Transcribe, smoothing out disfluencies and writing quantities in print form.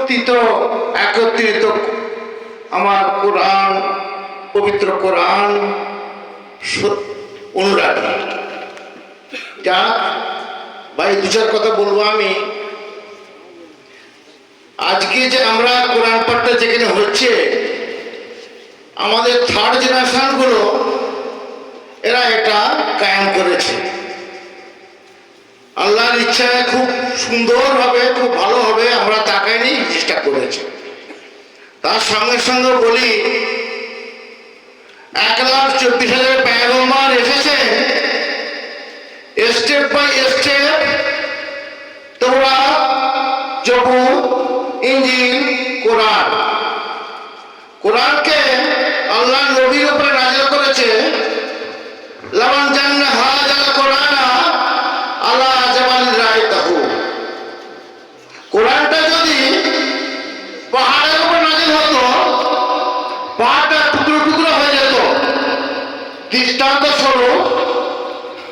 পরিবর্তিত একত্রিত আমার কোরআন, পবিত্র কোরআন অনুরাগী। যা ভাই দু চার কথা বলবো আমি। আজকে যে আমরা কোরআন পাঠটা যেখানে হচ্ছে, আমাদের থার্ড জেনারেশন গুলো এরা এটা কায়েম করেছে। আল্লাহর ইচ্ছায় খুব সুন্দর হবে, খুব ভালো হবে, আমরা তাকাইনি, চেষ্টা করেছি। তার সঙ্গে সঙ্গে বলি 1,24,000 পয়গম্বর এসেছে, স্টেপ বাই স্টেপ তওরাত, জবুর, ইনজিল, কোরআন। কোরআনকে আল্লাহ নবীর উপরে নাযিল করেছে। লামান জান্না হাযাল কোরআনা আলা জাবাল রাইতাহু। কোরআনটা যদি পাহাড়ের উপর নাযিল হতো, পাহাড়টা টুকরো টুকরো হয়ে যেত। দৃষ্টান্ত স্বরূপ